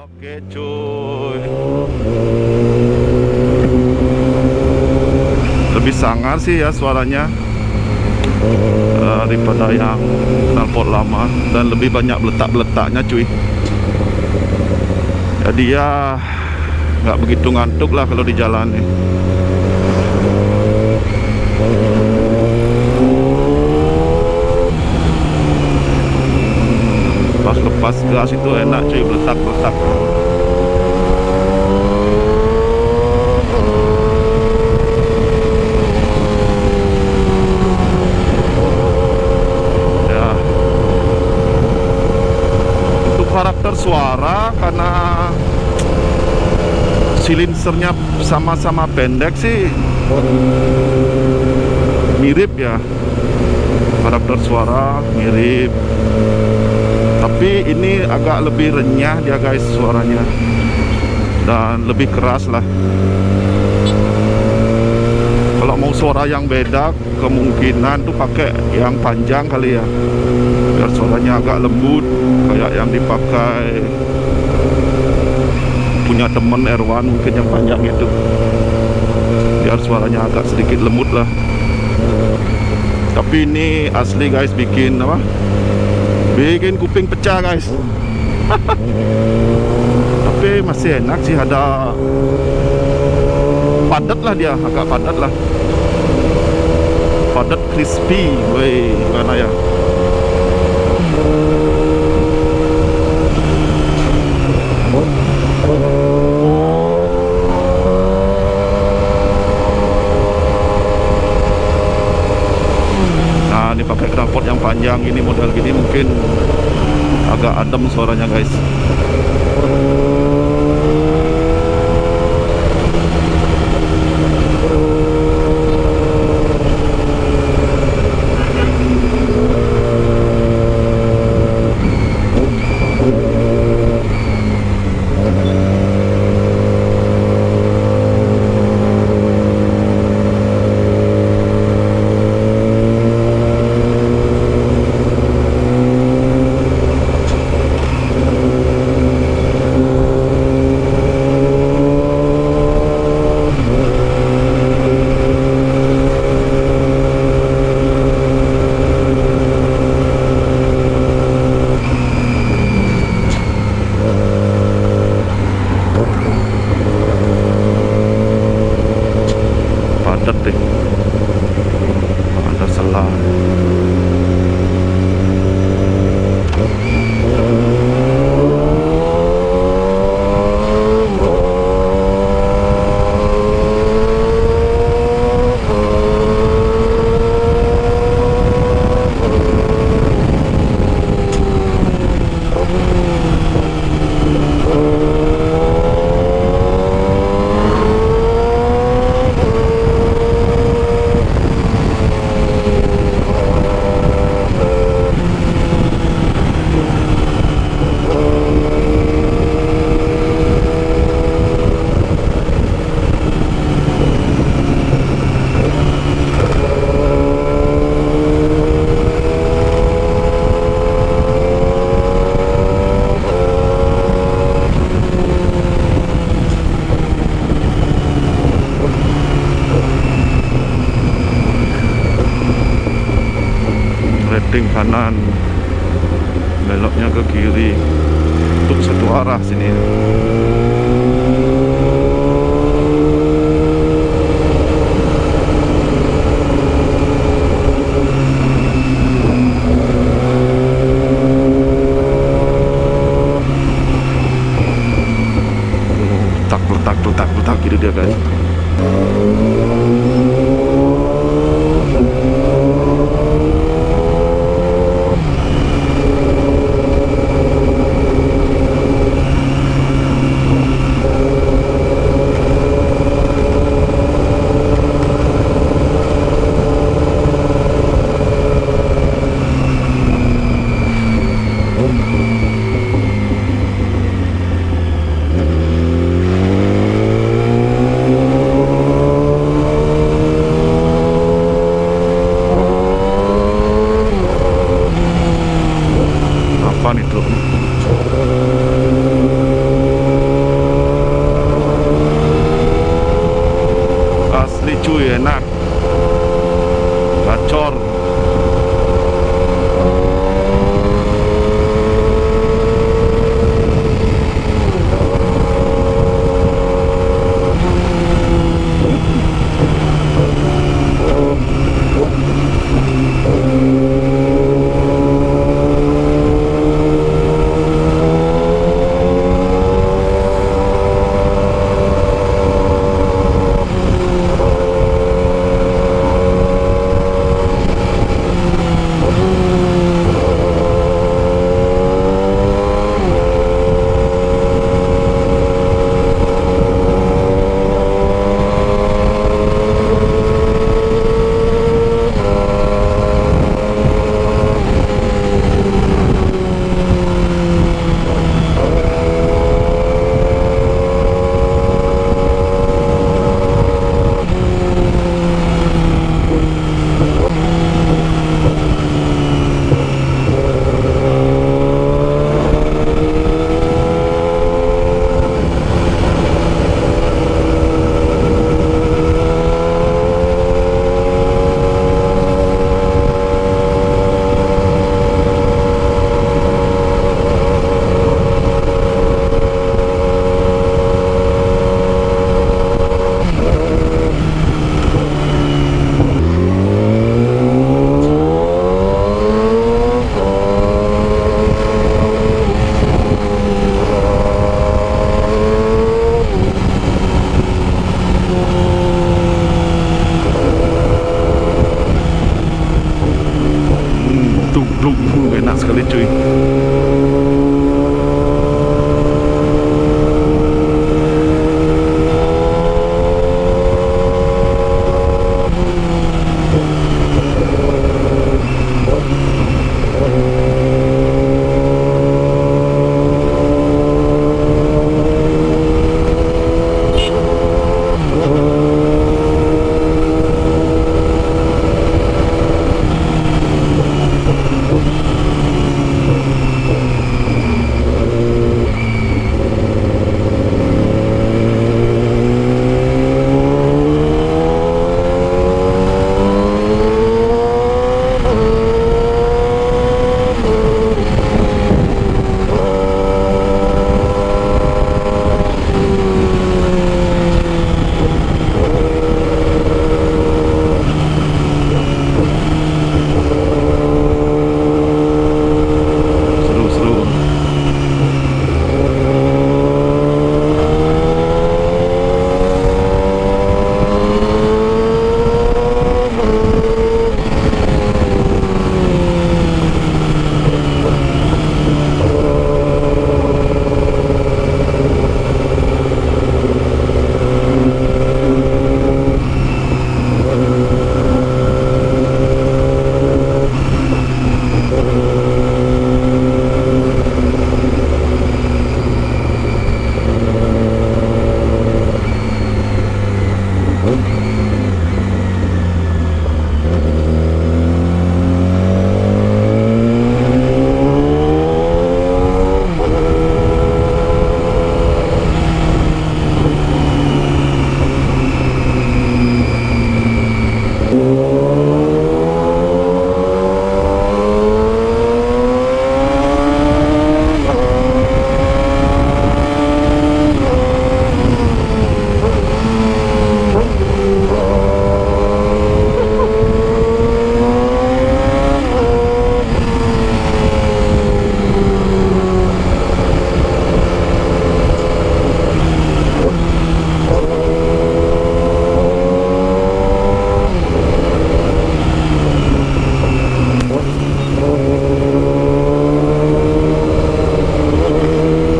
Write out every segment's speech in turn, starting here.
Oke cuy, lebih sangar sih ya suaranya daripada yang knalpot lama, dan lebih banyak beletak-beletaknya cuy. Jadi ya nggak begitu ngantuk lah kalau di jalan nih. Pas lepas gas itu enak cuy, beletak-beletak. Ya, untuk karakter suara karena silinsernya sama-sama pendek sih mirip ya, karakter suara mirip. Tapi ini agak lebih renyah dia guys suaranya, dan lebih keras lah. Kalau mau suara yang beda kemungkinan tuh pakai yang panjang kali ya, biar suaranya agak lembut kayak yang dipakai punya temen Erwan, mungkin yang panjang itu, biar suaranya agak sedikit lembut lah. Tapi ini asli guys, bikin apa? Bikin kuping pecah guys. Tapi masih enak sih, ada padat lah dia, agak padat lah, padat crispy. Woi, gimana ya? Nah, ini pakai knalpot yang panjang ini, model gini mungkin agak adem suaranya guys. Padat deh, ada selah. Rating kanan, beloknya ke kiri untuk satu arah sini. Letak gitu dia guys. enak. Gacor. Enak sekali cuy.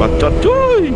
Bacot cuy.